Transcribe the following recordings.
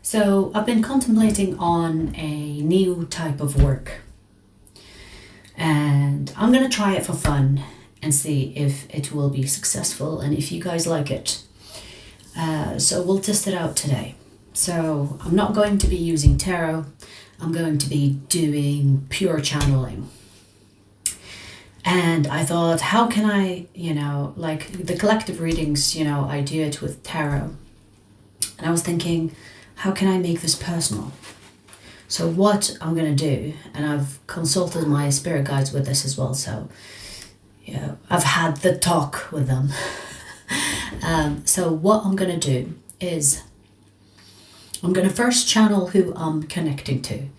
So I've been contemplating on a new type of work, and I'm gonna try it for fun and see if it will be successful and if you guys like it. So we'll test it out today. So I'm not going to be using tarot. I'm going to be doing pure channeling. And I thought, how can I, like the collective readings, I do it with tarot. And I was thinking, how can I make this personal? So what I'm going to do, and I've consulted my spirit guides with this as well, so I've had the talk with them. So what I'm going to do is I'm going to first channel who I'm connecting to.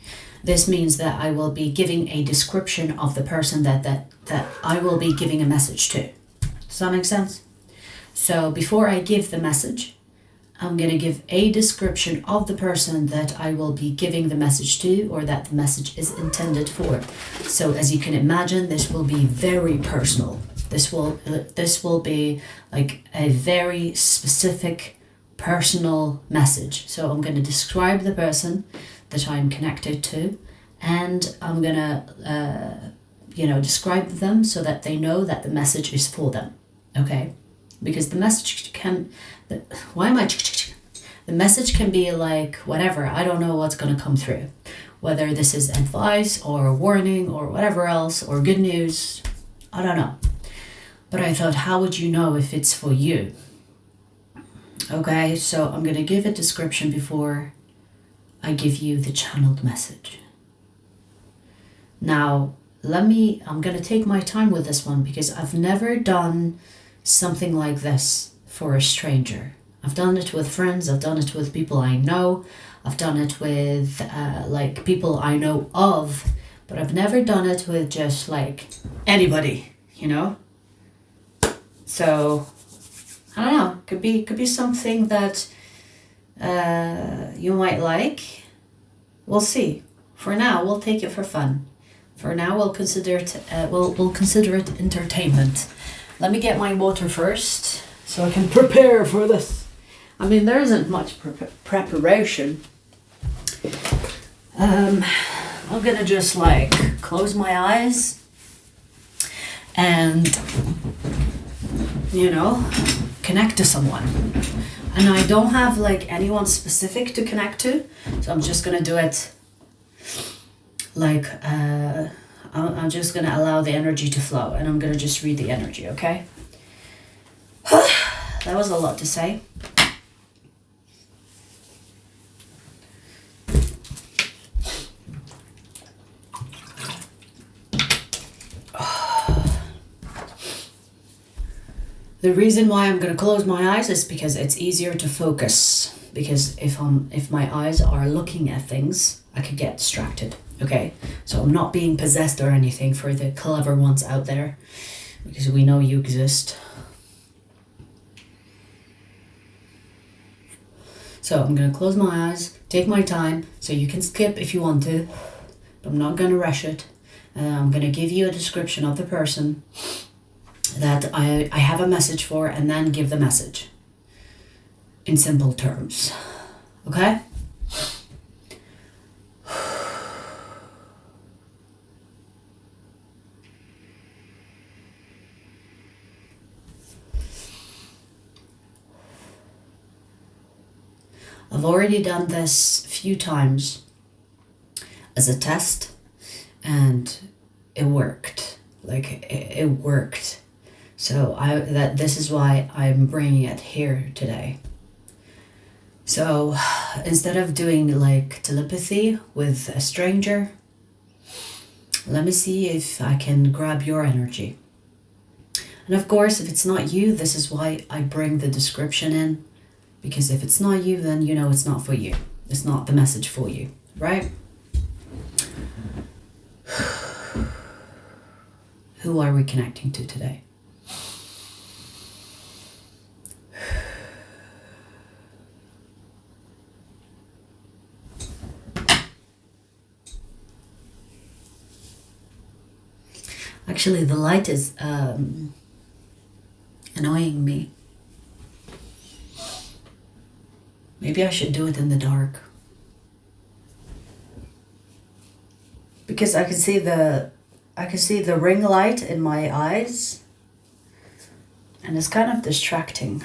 This means that I will be giving a description of the person that I will be giving a message to. Does that make sense? So before I give the message, I'm going to give a description of the person that I will be giving the message to, or that the message is intended for. So as you can imagine, this will be very personal. This will be like a very specific personal message. So I'm going to describe the person that I'm connected to, and I'm going to describe them so that they know that the message is for them. Okay? Because the message can, the message can be like whatever. I don't know what's going to come through, whether this is advice or a warning or whatever else, or good news. I don't know. But I thought, how would you know if it's for you? Okay, so I'm going to give a description before I give you the channeled message. Now, I'm going to take my time with this one because I've never done something like this for a stranger. I've done it with friends, I've done it with people I know, I've done it with people I know of, but I've never done it with just like anybody, So, I don't know, could be something that you might like. We'll see. For now, we'll take it for fun. For now, we'll consider it entertainment. Let me get my water first so I can prepare for this. I mean, there isn't much preparation. I'm gonna just close my eyes and connect to someone. And I don't have anyone specific to connect to, so I'm just gonna do it I'm just gonna allow the energy to flow, and I'm gonna just read the energy, okay? That was a lot to say. The reason why I'm gonna close my eyes is because it's easier to focus. Because if my eyes are looking at things, I could get distracted. Okay, so I'm not being possessed or anything for the clever ones out there, because we know you exist. So I'm gonna close my eyes, take my time, so you can skip if you want to, but I'm not gonna rush it. I'm gonna give you a description of the person that I have a message for, and then give the message in simple terms. Okay? I've already done this a few times as a test, and it worked. It worked. So this is why I'm bringing it here today. So instead of doing telepathy with a stranger, let me see if I can grab your energy. And of course, if it's not you, this is why I bring the description in. Because if it's not you, then it's not for you. It's not the message for you, right? Who are we connecting to today? Actually, the light is annoying me. Maybe I should do it in the dark. because I can see the ring light in my eyes, and it's kind of distracting.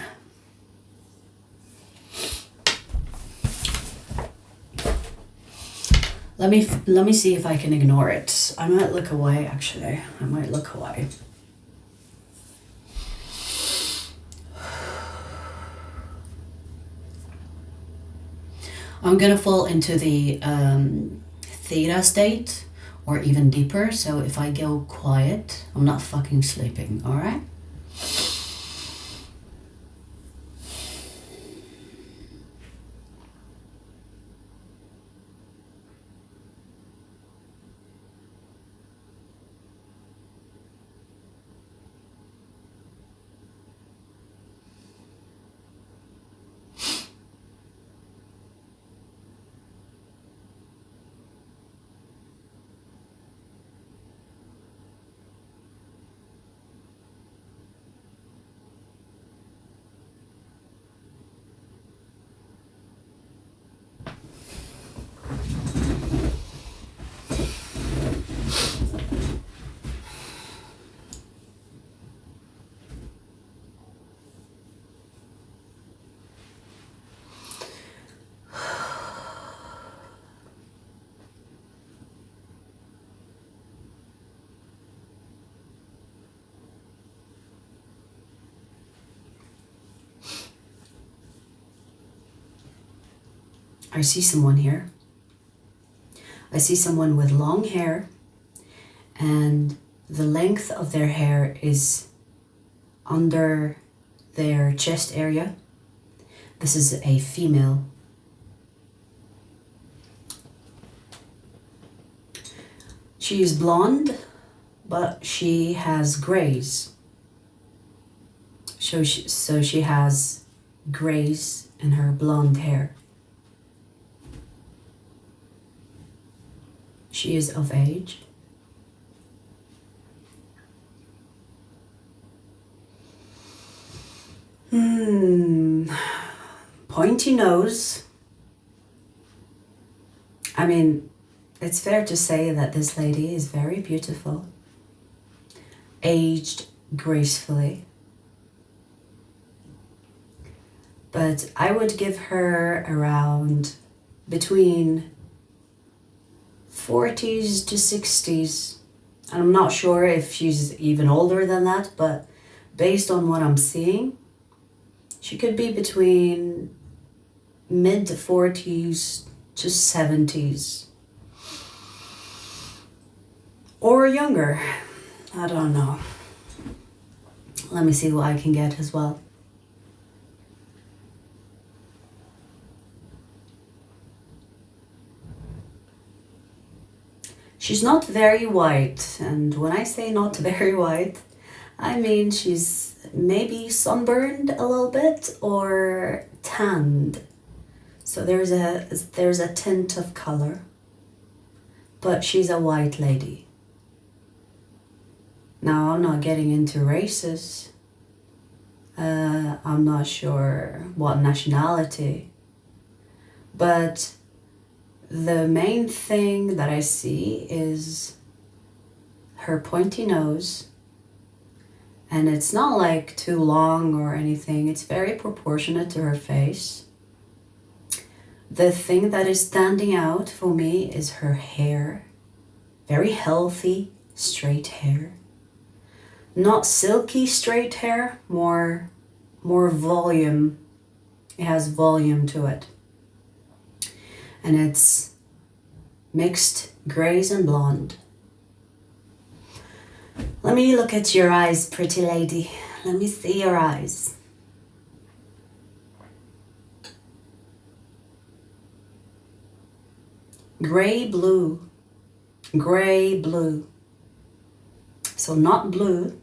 Let me see if I can ignore it. I might look away, actually. I might look away. I'm gonna fall into the theta state, or even deeper. So if I go quiet, I'm not fucking sleeping, all right? I see someone here. I see someone with long hair, and the length of their hair is under their chest area. This is a female. She is blonde, but she has grays. So she has grays in her blonde hair. She is of age. Pointy nose. I mean, it's fair to say that this lady is very beautiful. Aged gracefully. But I would give her around between 40s to 60s. And I'm not sure if she's even older than that, but based on what I'm seeing, she could be between mid 40s to 70s. Or younger. I don't know. Let me see what I can get as well. She's not very white, and when I say not very white, I mean she's maybe sunburned a little bit or tanned. So there's a tint of color, but she's a white lady. Now, I'm not getting into races. I'm not sure what nationality, but the main thing that I see is her pointy nose, and it's not like too long or anything. It's very proportionate to her face. The thing that is standing out for me is her hair. Very healthy, straight hair. Not silky straight hair, more volume. It has volume to it. And it's mixed grays and blonde. Let me look at your eyes, pretty lady. Let me see your eyes. Gray blue. Gray blue. So not blue.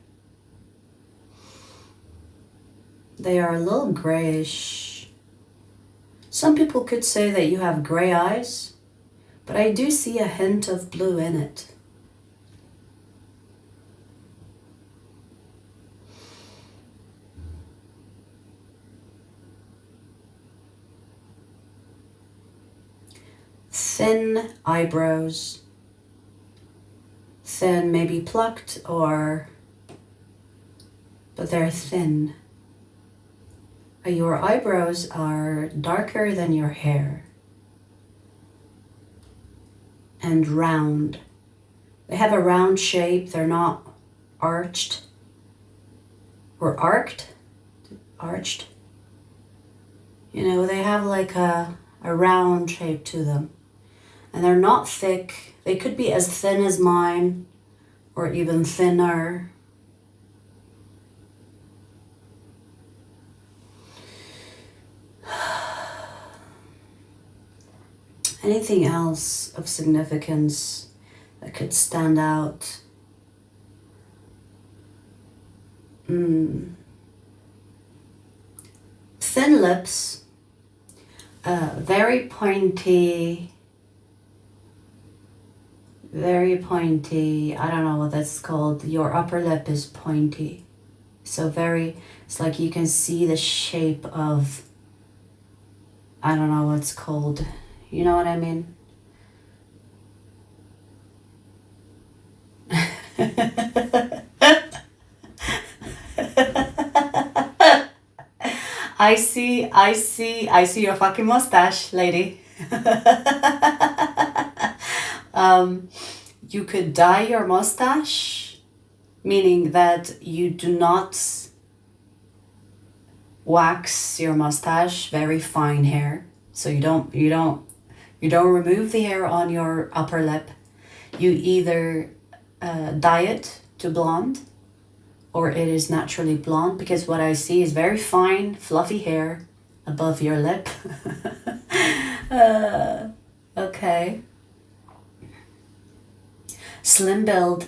They are a little grayish. Some people could say that you have gray eyes, but I do see a hint of blue in it. Thin eyebrows, thin, maybe plucked, or but they're thin. Your eyebrows are darker than your hair and round. They have a round shape. They're not arched or arched. You know, they have like a round shape to them. And they're not thick. They could be as thin as mine or even thinner. Anything else of significance that could stand out? Thin lips, very pointy, I don't know what that's called. Your upper lip is pointy. So it's like you can see the shape of, I don't know what it's called. You know what I mean? I see your fucking mustache, lady. You could dye your mustache, meaning that you do not wax your mustache, very fine hair. So you don't remove the hair on your upper lip. You either dye it to blonde, or it is naturally blonde, because what I see is very fine, fluffy hair above your lip. Okay. Slim build.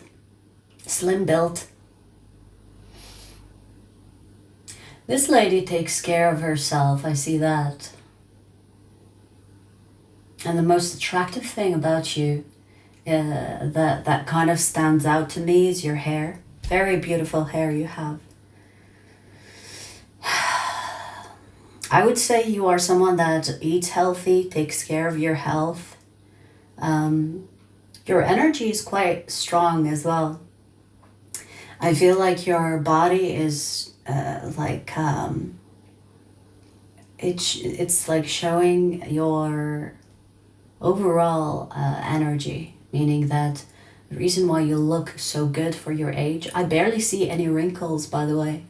This lady takes care of herself, I see that. And the most attractive thing about you that kind of stands out to me is your hair. Very beautiful hair you have. I would say you are someone that eats healthy, takes care of your health. Your energy is quite strong as well. I feel like your body is it's like showing your overall energy, meaning that the reason why you look so good for your age. I barely see any wrinkles, by the way.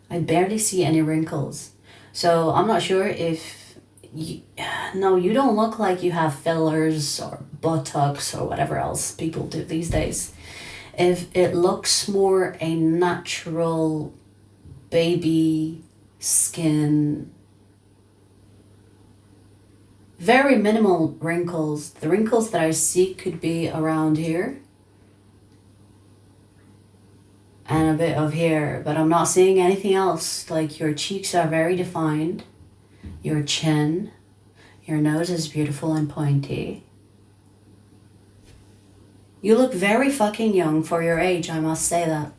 I barely see any wrinkles. So I'm not sure if no, you don't look like you have fillers or Botox or whatever else people do these days. If it looks more a natural baby skin, very minimal wrinkles. The wrinkles that I see could be around here and a bit of here, but I'm not seeing anything else. Like your cheeks are very defined, your chin, your nose is beautiful and pointy. You look very fucking young for your age, I must say that.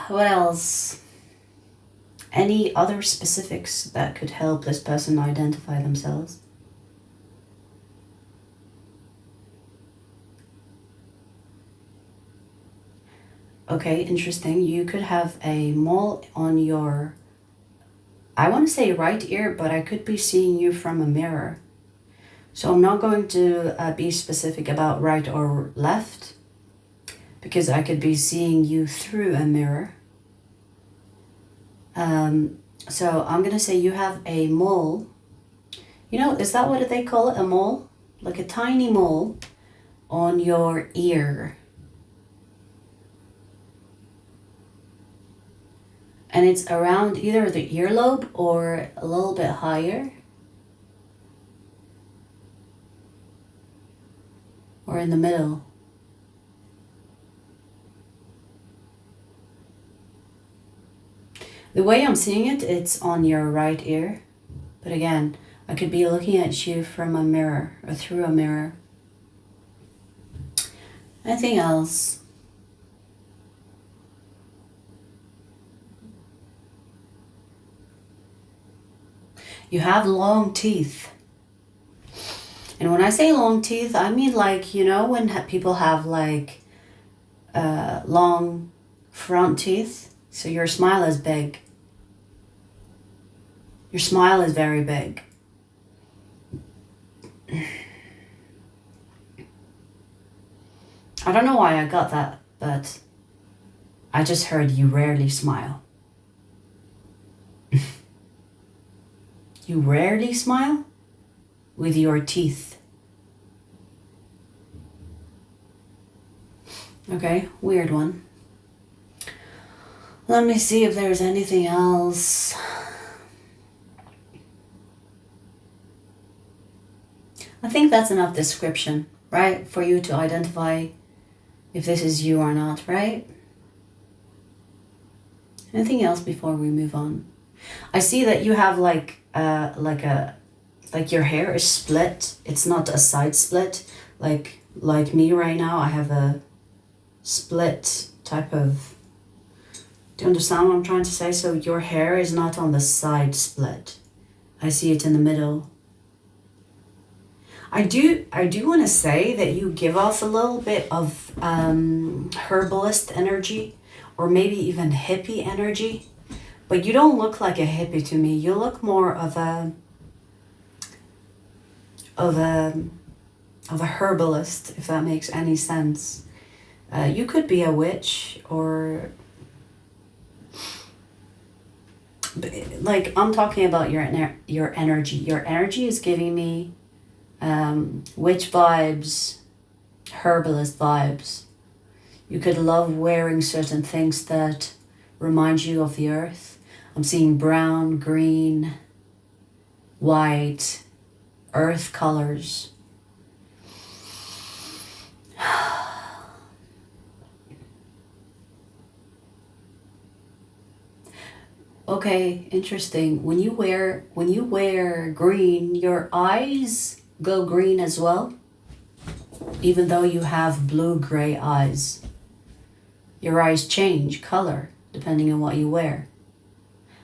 What else? Any other specifics that could help this person identify themselves? Okay, interesting. You could have a mole on your, I want to say right ear, but I could be seeing you from a mirror. So I'm not going to be specific about right or left, because I could be seeing you through a mirror. So I'm going to say you have a mole. You know, is that what they call it? A mole? Like a tiny mole on your ear. And it's around either the earlobe or a little bit higher. Or in the middle. The way I'm seeing it, it's on your right ear. But again, I could be looking at you from a mirror or through a mirror. Anything else? You have long teeth. And when I say long teeth, I mean like, you know, when people have like long front teeth. So your smile is big. Your smile is very big. I don't know why I got that, but I just heard you rarely smile. You rarely smile with your teeth. Okay, weird one. Let me see if there's anything else. I think that's enough description, right? For you to identify if this is you or not, right? Anything else before we move on? I see that you have like your hair is split. It's not a side split. Like me right now, I have a split type of... Do you understand what I'm trying to say? So your hair is not on the side split. I see it in the middle. I do want to say that you give off a little bit of herbalist energy, or maybe even hippie energy, but you don't look like a hippie to me. You look more of a herbalist, if that makes any sense. You could be a witch, or like, I'm talking about your energy. Your energy is giving me witch vibes, herbalist vibes. You could love wearing certain things that remind you of the earth. I'm seeing brown, green, white, earth colors. Okay, interesting. When you wear green, your eyes go green as well, even though you have blue-gray eyes. Your eyes change color depending on what you wear.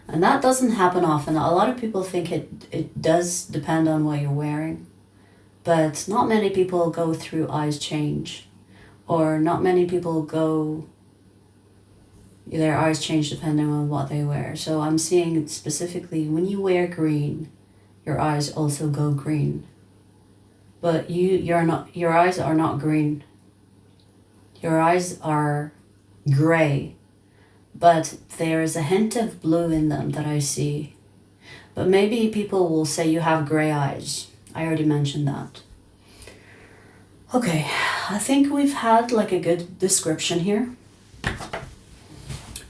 And that doesn't happen often. A lot of people think it does depend on what you're wearing, but not many people go through eyes change, or not many people their eyes change depending on what they wear. So I'm seeing specifically when you wear green, your eyes also go green. But your eyes are not green. Your eyes are gray, but there is a hint of blue in them that I see. But maybe people will say you have gray eyes. I already mentioned that. Okay, I think we've had like a good description here.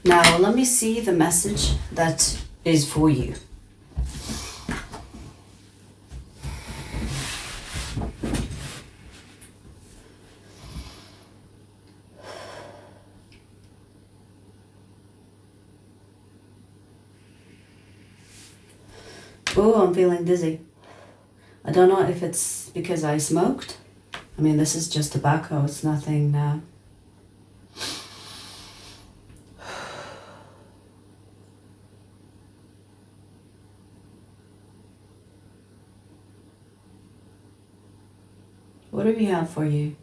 Now let me see the message that is for you. Oh, I'm feeling dizzy. I don't know if it's because I smoked. I mean, this is just tobacco. It's nothing... What do we have for you?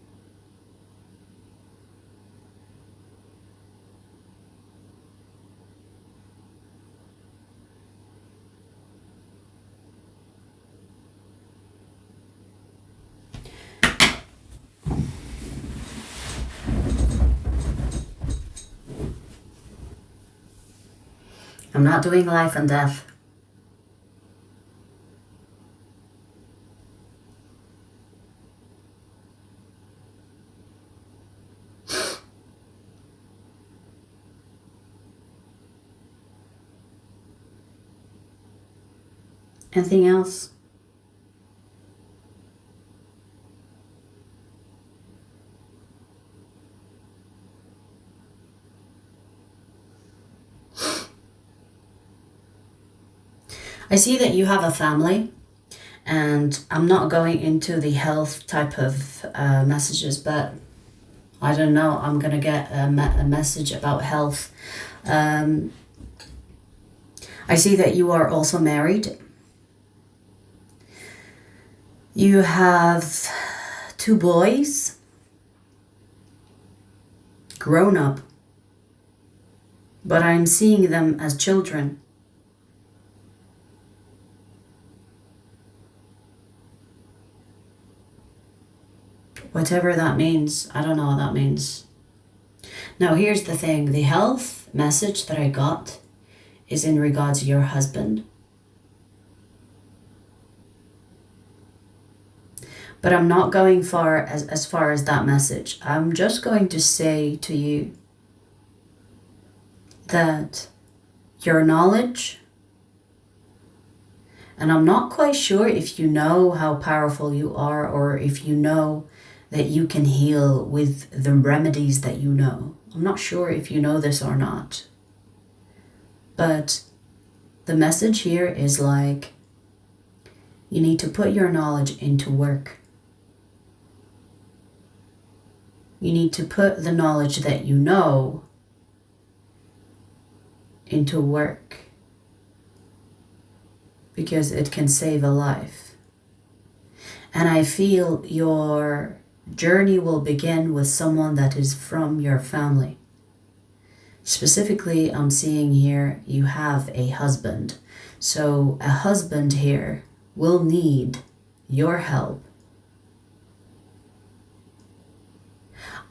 I'm not doing life and death. Anything else? I see that you have a family, and I'm not going into the health type of messages, but I don't know, I'm gonna get a message about health. I see that you are also married. You have 2 boys, grown up, but I'm seeing them as children. Whatever that means, I don't know what that means. Now here's the thing, the health message that I got is in regards to your husband. But I'm not going as far as that message. I'm just going to say to you that your knowledge, and I'm not quite sure if you know how powerful you are or if you know that you can heal with the remedies that you know. I'm not sure if you know this or not. But the message here is like, you need to put your knowledge into work. You need to put the knowledge that you know into work, because it can save a life. And I feel your journey will begin with someone that is from your family. Specifically, I'm seeing here you have a husband. So a husband here will need your help.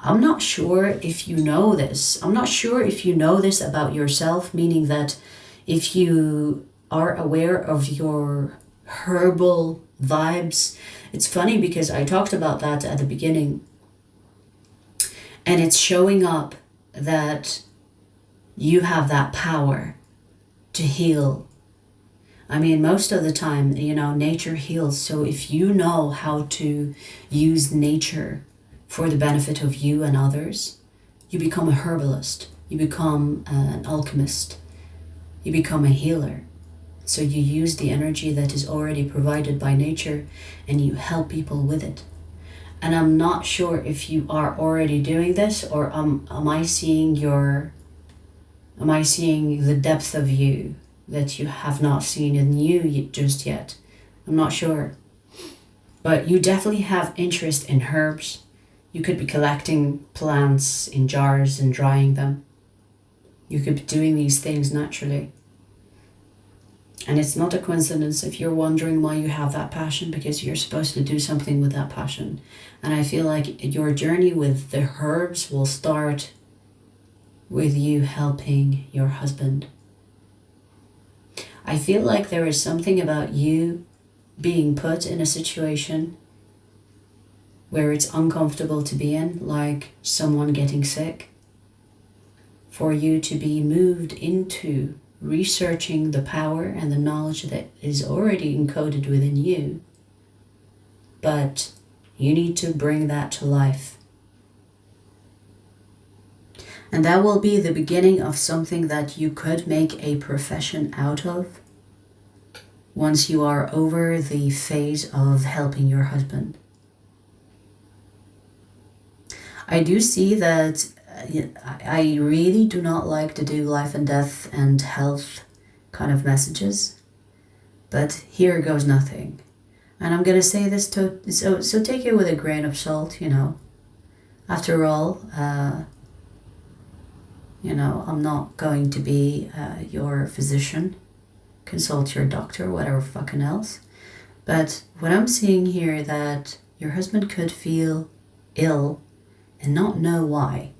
I'm not sure if you know this. I'm not sure if you know this about yourself, meaning that if you are aware of your herbal vibes. It's funny because I talked about that at the beginning, and it's showing up that you have that power to heal. I mean, most of the time, nature heals. So if you know how to use nature for the benefit of you and others, you become a herbalist, you become an alchemist, you become a healer. So you use the energy that is already provided by nature and you help people with it. And I'm not sure if you are already doing this, or am I seeing the depth of you that you have not seen in you just yet. I'm not sure. But you definitely have interest in herbs. You could be collecting plants in jars and drying them. You could be doing these things naturally. And it's not a coincidence if you're wondering why you have that passion, because you're supposed to do something with that passion. And I feel like your journey with the herbs will start with you helping your husband. I feel like there is something about you being put in a situation where it's uncomfortable to be in, like someone getting sick, for you to be moved into researching the power and the knowledge that is already encoded within you, but you need to bring that to life. And that will be the beginning of something that you could make a profession out of once you are over the phase of helping your husband. I do see that I really do not like to do life and death and health kind of messages, but here goes nothing. And I'm going to say this so take it with a grain of salt, After all, I'm not going to be your physician. Consult your doctor, whatever fucking else. But what I'm seeing here, that your husband could feel ill and not know why.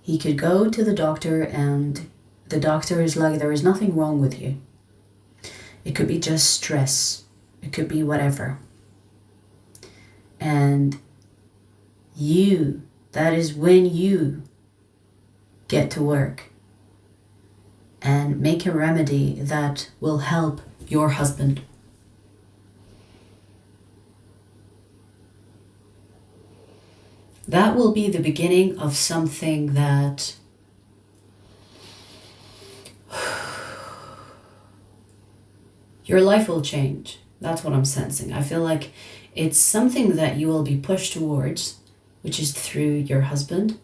He could go to the doctor and the doctor is like, there is nothing wrong with you. It could be just stress. It could be whatever. And that is when you get to work and make a remedy that will help your husband. That will be the beginning of something that your life will change. That's what I'm sensing. I feel like it's something that you will be pushed towards, which is through your husband.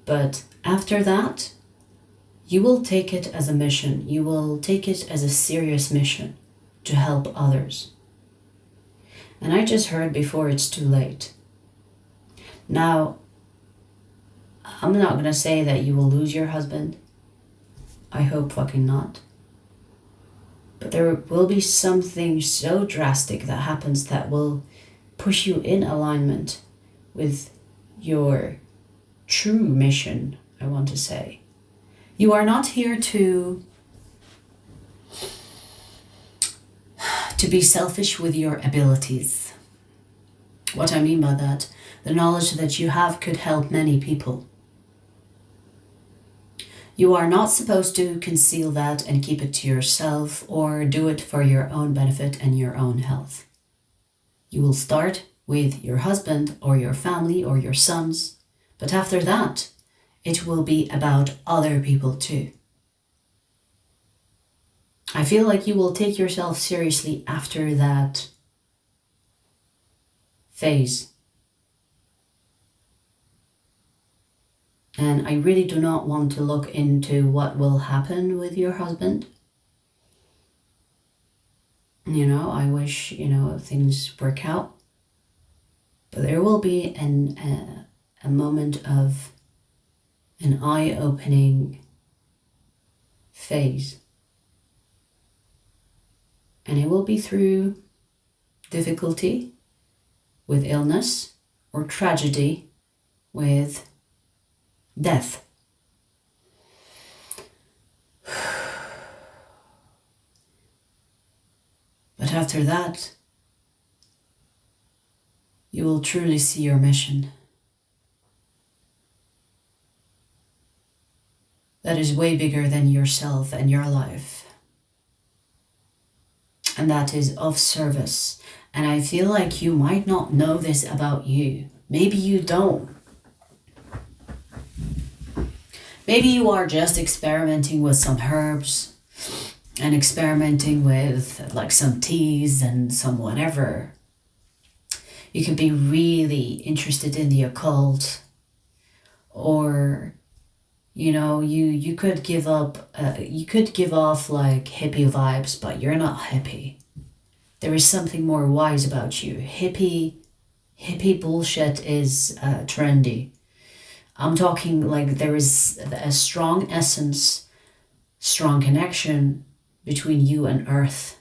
But after that, you will take it as a mission. You will take it as a serious mission to help others. And I just heard before it's too late. Now, I'm not going to say that you will lose your husband. I hope fucking not. But there will be something so drastic that happens that will push you in alignment with your true mission, I want to say. You are not here to be selfish with your abilities. What I mean by that, the knowledge that you have could help many people. You are not supposed to conceal that and keep it to yourself or do it for your own benefit and your own health. You will start with your husband or your family or your sons, but after that, it will be about other people too. I feel like you will take yourself seriously after that phase. And I really do not want to look into what will happen with your husband. You know, I wish, things work out. But there will be a moment of an eye-opening phase. And it will be through difficulty with illness or tragedy with death. But after that, you will truly see your mission. That is way bigger than yourself and your life. And that is of service. And I feel like you might not know this about you. Maybe you don't. Maybe you are just experimenting with some herbs and experimenting with like some teas and some whatever. You could be really interested in the occult, or you could give up, you could give off like hippie vibes, but you're not hippie. There is something more wise about you. Hippie bullshit is trendy. I'm talking like there is a strong essence, strong connection between you and earth.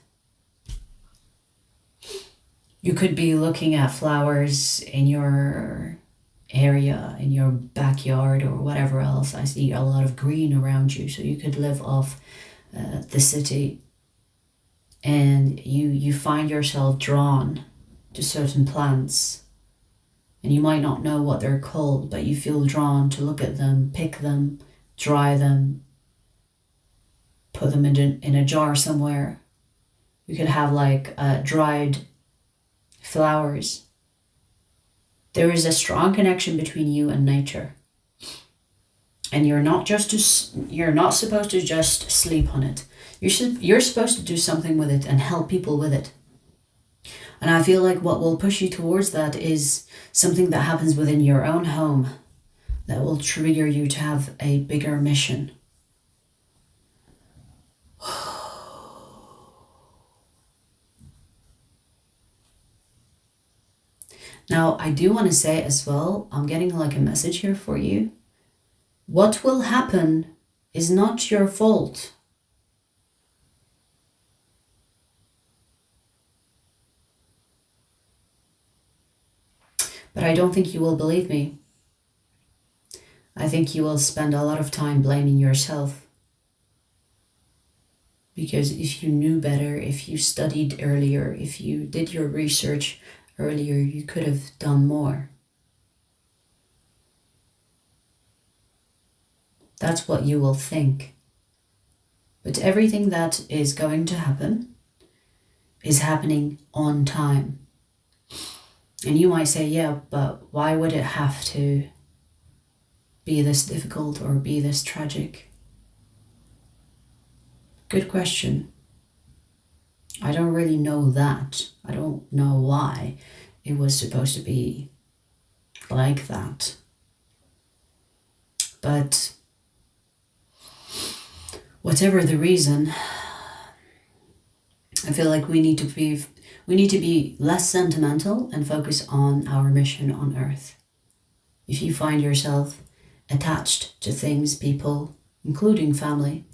You could be looking at flowers in your area, in your backyard or whatever else. I see a lot of green around you, so you could live off the city, and you find yourself drawn to certain plants, and you might not know what they're called, but you feel drawn to look at them, pick them, dry them, put them in a jar somewhere. You could have like dried flowers. There is a strong connection between you and nature. And you're not supposed to just sleep on it. You're supposed to do something with it and help people with it. And I feel like what will push you towards that is something that happens within your own home that will trigger you to have a bigger mission. Now, I do want to say as well, I'm getting like a message here for you. What will happen is not your fault. But I don't think you will believe me. I think you will spend a lot of time blaming yourself. Because if you knew better, if you studied earlier, if you did your research earlier, you could have done more. That's what you will think. But everything that is going to happen is happening on time. And you might say, yeah, but why would it have to be this difficult or be this tragic? Good question. I don't really know that. I don't know why it was supposed to be like that. But whatever the reason, I feel like we need to We need to be less sentimental and focus on our mission on Earth. If you find yourself attached to things, people, including family,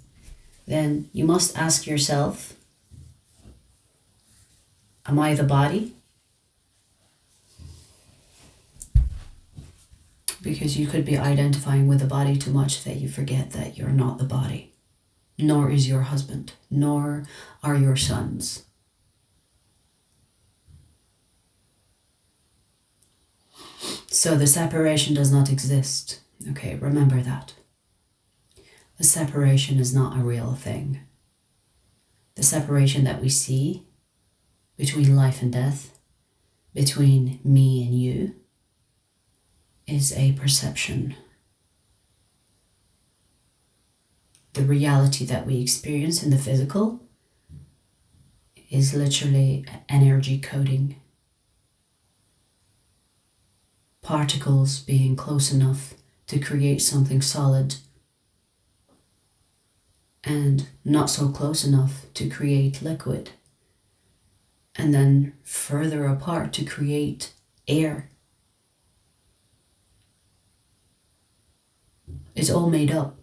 then you must ask yourself, am I the body? Because you could be identifying with the body too much that you forget that you're not the body, nor is your husband, nor are your sons. So the separation does not exist. Okay, remember that. The separation is not a real thing. The separation that we see between life and death, between me and you, is a perception. The reality that we experience in the physical is literally energy coding. Particles being close enough to create something solid and not so close enough to create liquid, and then further apart to create air. It's all made up.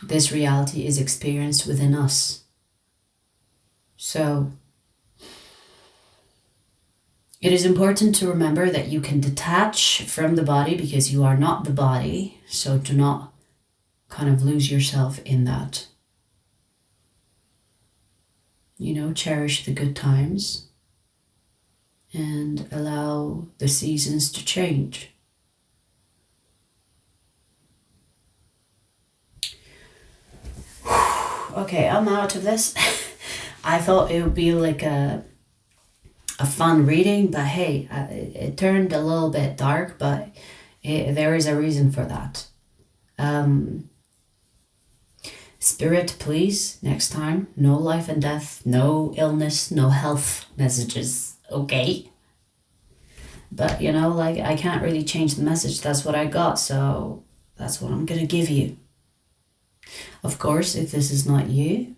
This reality is experienced within us. So it is important to remember that you can detach from the body because you are not the body. So do not kind of lose yourself in that. You know, cherish the good times and allow the seasons to change. Okay, I'm out of this. I thought it would be like a fun reading, but hey, it turned a little bit dark, but there is a reason for that. Spirit, please, next time, no life and death, no illness, no health messages, okay? But you know, like, I can't really change the message. That's what I got, so that's what I'm gonna give you. Of course, if this is not you,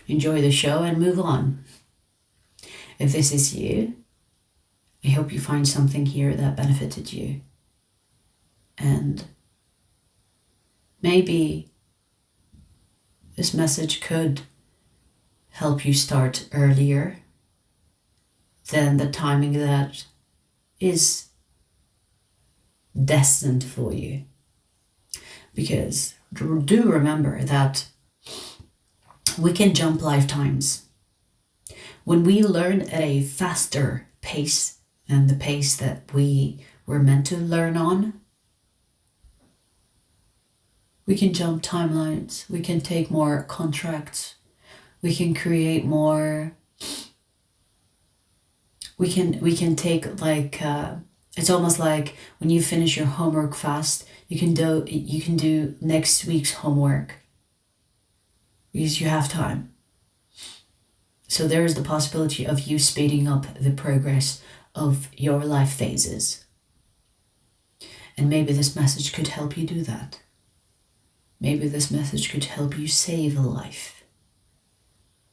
enjoy the show and move on. If this is you, I hope you find something here that benefited you. And maybe this message could help you start earlier than the timing that is destined for you. Because do remember that we can jump lifetimes. When we learn at a faster pace than the pace that we were meant to learn on, we can jump timelines, we can take more contracts, we can create more, we can take like, it's almost like when you finish your homework fast, you can do next week's homework because you have time. So there is the possibility of you speeding up the progress of your life phases. And maybe this message could help you do that. Maybe this message could help you save a life.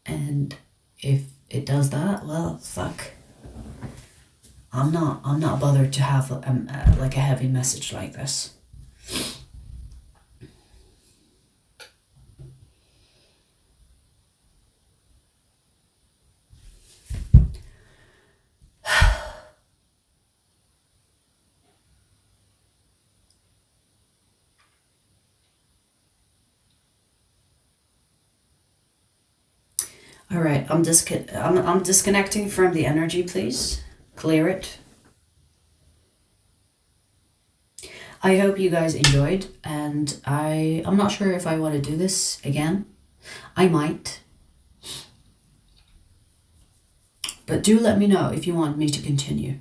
And if it does that, well, fuck. I'm not bothered to have like a heavy message like this. All right, I'm disconnecting from the energy, please. Clear it. I hope you guys enjoyed, and I'm not sure if I want to do this again. I might. But do let me know if you want me to continue.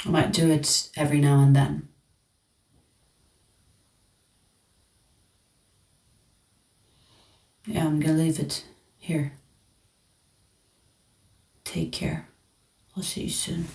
I might do it every now and then. Yeah, I'm gonna leave it here. Take care. I'll see you soon.